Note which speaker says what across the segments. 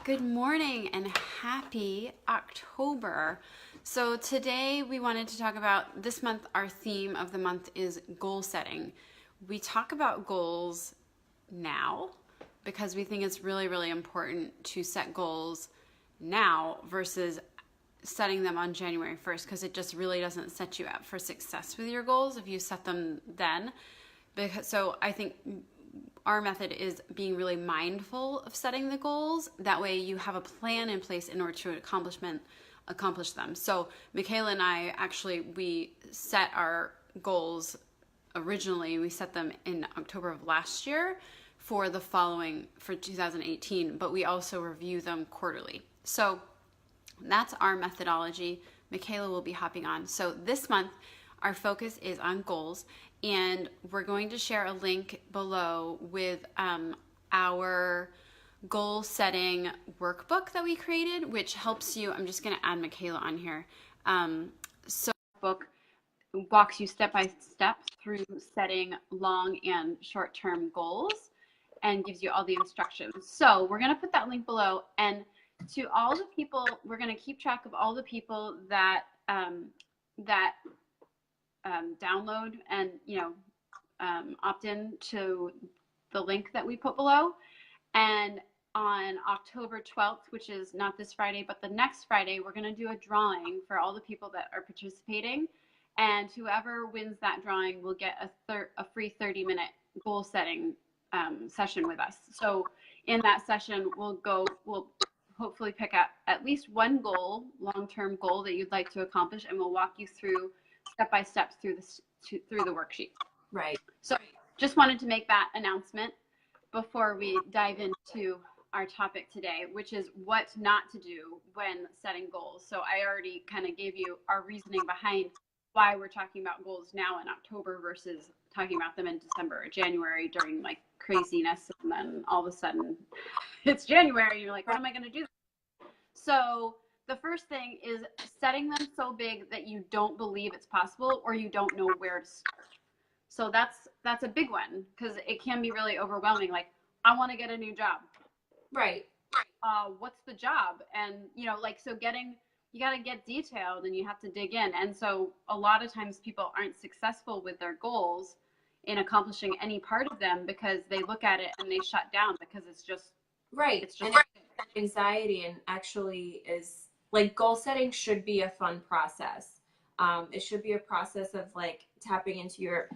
Speaker 1: Good morning and happy October. So today we wanted to talk about this month. Our theme of the month is goal setting. We talk about goals now because we think it's really, really important to set goals now versus setting them on January 1st, because it just really doesn't set you up for success with your goals if you set them then. So I think our method is being really mindful of setting the goals. That way you have a plan in place in order to accomplish them. So Michaela and I we set our goals originally. We set them in October of last year for 2018, but we also review them quarterly. So that's our methodology. Michaela will be hopping on. So this month, our focus is on goals, and we're going to share a link below with our goal setting workbook that we created, which helps you. I'm just going to add Michaela on here. So the book walks you step by step through setting long and short-term goals and gives you all the instructions. So we're going to put that link below, and to all the people, we're going to keep track of all the people that download and opt in to the link that we put below. And on October 12th, which is not this Friday but the next Friday, we're going to do a drawing for all the people that are participating, and whoever wins that drawing will get a free 30-minute goal setting session with us. So in that session, we'll hopefully pick up at least one goal, long-term goal that you'd like to accomplish, and we'll walk you through step by step through the worksheet.
Speaker 2: Right.
Speaker 1: So just wanted to make that announcement before we dive into our topic today, which is what not to do when setting goals. So I already kind of gave you our reasoning behind why we're talking about goals now in October versus talking about them in December or January during like craziness, and then all of a sudden it's January and you're like, what am I going to do? So the first thing is setting them so big that you don't believe it's possible or you don't know where to start. So that's a big one, because it can be really overwhelming. Like, I want to get a new job.
Speaker 2: Right.
Speaker 1: What's the job? And you got to get detailed and you have to dig in. And so a lot of times people aren't successful with their goals in accomplishing any part of them because they look at it and they shut down because it's just
Speaker 2: right.
Speaker 1: It's just
Speaker 2: and anxiety, and actually is like goal setting should be a fun process. It should be a process of like tapping into your,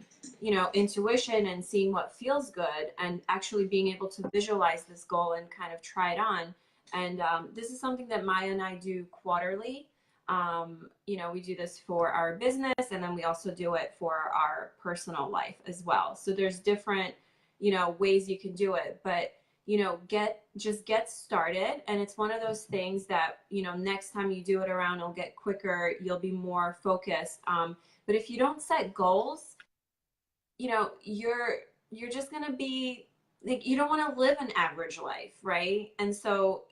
Speaker 2: intuition and seeing what feels good and actually being able to visualize this goal and kind of try it on. And this is something that Maya and I do quarterly. We do this for our business, and then we also do it for our personal life as well. So there's different, ways you can do it, but get started. And it's one of those things that, next time you do it around, it'll get quicker. You'll be more focused. But if you don't set goals, you're just going to be like, you don't want to live an average life. Right. And so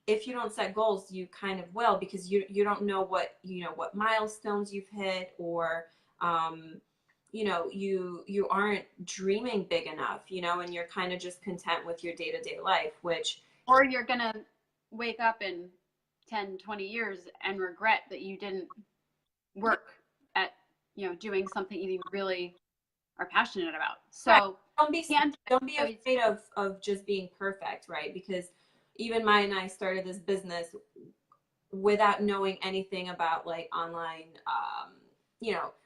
Speaker 2: if you don't set goals, you kind of will, because you don't know what milestones you've hit, or, you aren't dreaming big enough, and you're kind of just content with your day-to-day life,
Speaker 1: or you're going to wake up in 10, 20 years and regret that you didn't work at, doing something you really are passionate about. So
Speaker 2: right. Don't be afraid of just being perfect, right? Because even Maya and I started this business without knowing anything about like online,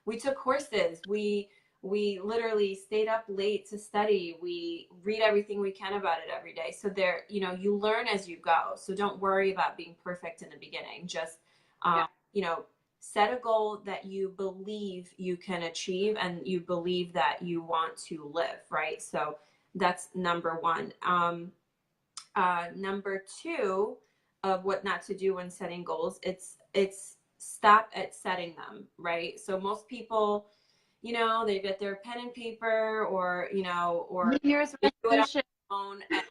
Speaker 2: we took courses. We literally stayed up late to study. We read everything we can about it every day. So you learn as you go. So don't worry about being perfect in the beginning. Just, set a goal that you believe you can achieve and you believe that you want to live, right? So that's number one. Number two of what not to do when setting goals, it's stop at setting them, right? So most people, they get their pen and paper, or
Speaker 1: New Year's
Speaker 2: they do it on
Speaker 1: resolution.
Speaker 2: their phone, and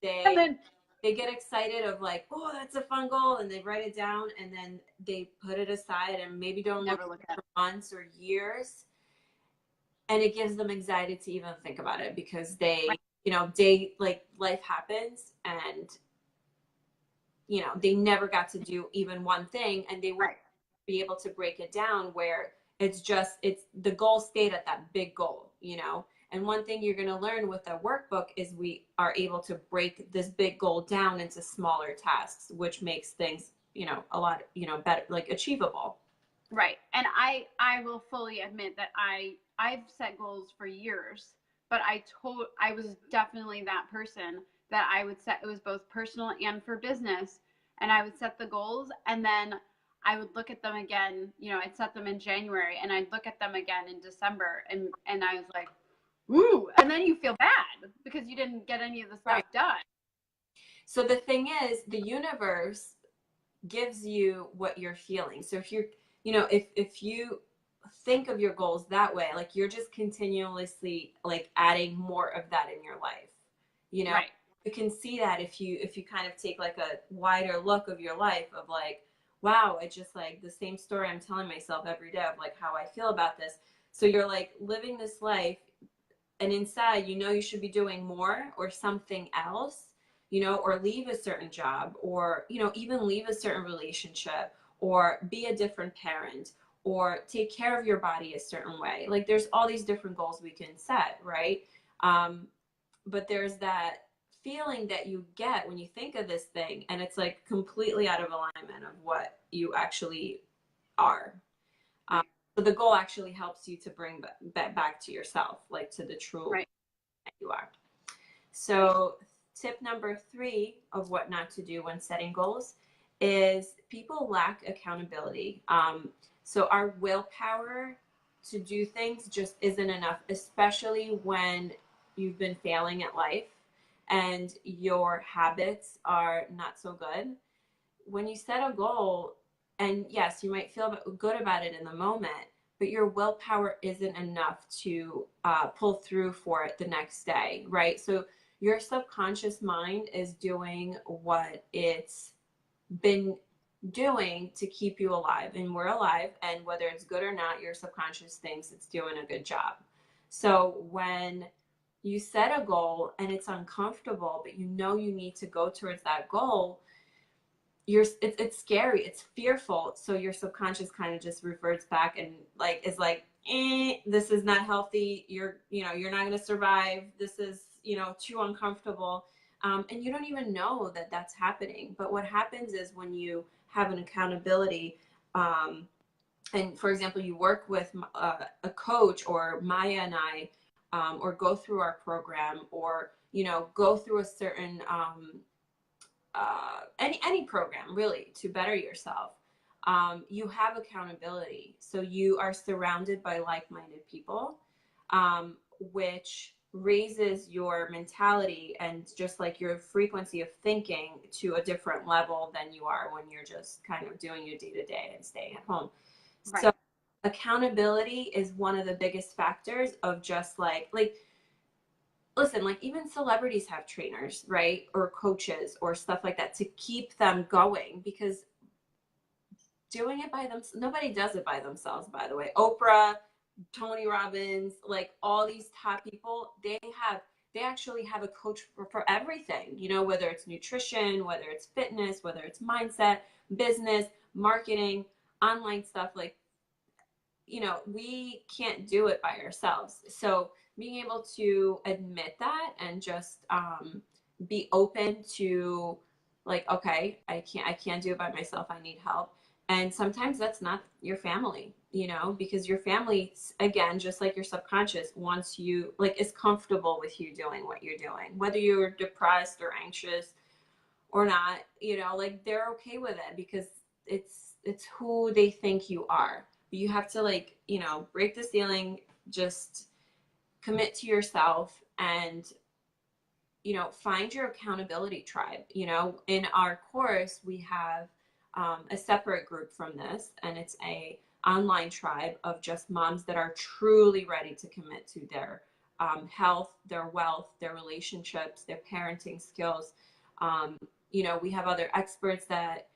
Speaker 1: And then
Speaker 2: they get excited of like, oh, that's a fun goal, and they write it down, and then they put it aside and maybe don't look at it for months or years, and it gives them anxiety to even think about it, because life happens, and you know, they never got to do even one thing, and they would
Speaker 1: Right.
Speaker 2: be able to break it down where it's the goal stayed at that big goal, you know. And one thing you're going to learn with a workbook is we are able to break this big goal down into smaller tasks, which makes things, you know, a lot, you know, better, like achievable.
Speaker 1: Right. And I will fully admit that I've set goals for years, but I was definitely that person that I would set, it was both personal and for business, and I would set the goals and then I would look at them again, you know, I'd set them in January and I'd look at them again in December, and I was like, "Ooh," and then you feel bad because you didn't get any of the stuff
Speaker 2: Right.
Speaker 1: done.
Speaker 2: So the thing is, the universe gives you what you're feeling. So if you're, you know, if you think of your goals that way, like you're just continuously like adding more of that in your life, you know.
Speaker 1: Right.
Speaker 2: You can see that if you kind of take like a wider look of your life of like, wow, it's just like the same story I'm telling myself every day of like how I feel about this. So you're like living this life, and inside you know you should be doing more or something else, you know, or leave a certain job, or you know, even leave a certain relationship, or be a different parent, or take care of your body a certain way. Like there's all these different goals we can set, right? um, but there's that feeling that you get when you think of this thing and it's like completely out of alignment of what you actually are. um,
Speaker 1: Right.
Speaker 2: so the goal actually helps you to bring that back to yourself, like to the true
Speaker 1: Right.
Speaker 2: that you are. So tip number 3 of what not to do when setting goals is people lack accountability. So our willpower to do things just isn't enough, especially when you've been failing at life and your habits are not so good. When you set a goal, and yes, you might feel good about it in the moment, but your willpower isn't enough to pull through for it the next day, right? So your subconscious mind is doing what it's been doing to keep you alive, and we're alive, and whether it's good or not, your subconscious thinks it's doing a good job. So when you set a goal and it's uncomfortable, but you know you need to go towards that goal, it's scary, it's fearful, so your subconscious kind of just reverts back and like is like, this is not healthy, you're, you know, you're not going to survive, this is, you know, too uncomfortable. And you don't even know that that's happening. But what happens is when you have an accountability, and for example you work with a coach, or Maya and I, or go through our program, or you know, go through a certain any program really to better yourself, you have accountability. So you are surrounded by like-minded people, which raises your mentality and just like your frequency of thinking to a different level than you are when you're just kind of doing your day-to-day and staying at home.
Speaker 1: Right.
Speaker 2: So accountability is one of the biggest factors of just like listen, like even celebrities have trainers, right? Or coaches or stuff like that to keep them going, because doing it by them, nobody does it by themselves, by the way. Oprah, Tony Robbins, like all these top people, they actually have a coach for everything, you know, whether it's nutrition, whether it's fitness, whether it's mindset, business, marketing, online stuff. Like, you know, we can't do it by ourselves. So being able to admit that and just be open to like, okay, I can't do it by myself, I need help. And sometimes that's not your family, you know, because your family, again, just like your subconscious, wants you, like, is comfortable with you doing what you're doing, whether you're depressed or anxious or not, you know, like they're okay with it because it's who they think you are. But you have to, like, you know, break the ceiling, just commit to yourself, and you know, find your accountability tribe. You know, in our course we have a separate group from this, and it's a online tribe of just moms that are truly ready to commit to their health, their wealth, their relationships, their parenting skills. You know, we have other experts that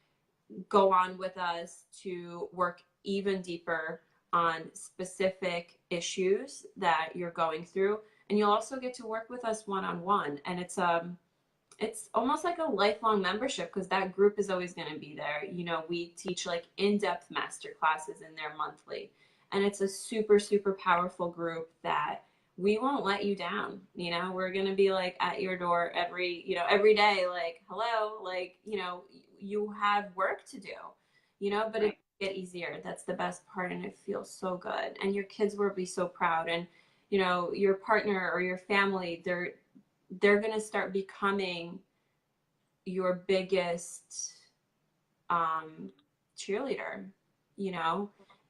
Speaker 2: go on with us to work even deeper on specific issues that you're going through. And you'll also get to work with us one-on-one. And it's almost like a lifelong membership because that group is always going to be there. You know, we teach like in-depth master classes in there monthly, and it's a super, super powerful group that we won't let you down. You know, we're going to be like at your door every day, like, hello, like, you have work to do, but it get easier. That's the best part. And it feels so good. And your kids will be so proud. And, your partner or your family, they're going to start becoming your biggest cheerleader,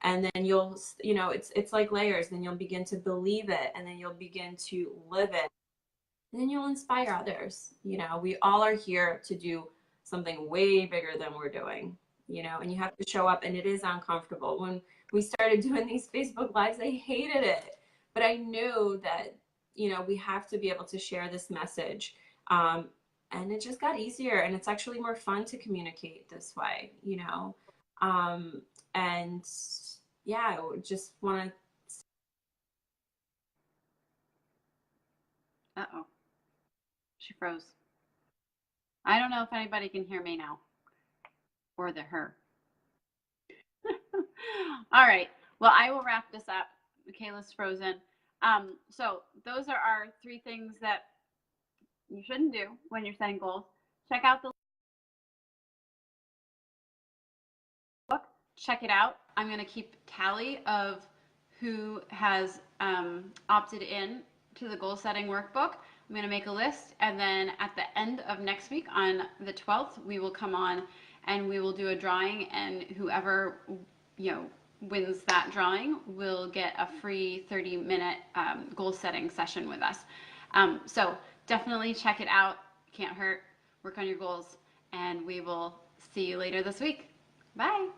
Speaker 2: and then it's like layers. Then you'll begin to believe it, and then you'll begin to live it, and then you'll inspire others. We all are here to do something way bigger than we're doing, and you have to show up, and it is uncomfortable. When we started doing these Facebook lives, I hated it, but I knew that we have to be able to share this message, and it just got easier, and it's actually more fun to communicate this way, and yeah, I would just want to.
Speaker 1: Uh-oh. She froze. I don't know if anybody can hear me now or her. All right. Well, I will wrap this up. Michaela's frozen. So those are our 3 things that you shouldn't do when you're setting goals. Check out the book. Check it out. I'm going to keep tally of who has opted in to the goal setting workbook. I'm going to make a list, and then at the end of next week on the 12th, we will come on and we will do a drawing, and whoever wins that drawing will get a free 30-minute goal setting session with us. So definitely check it out. Can't hurt. Work on your goals, and we will see you later this week. Bye.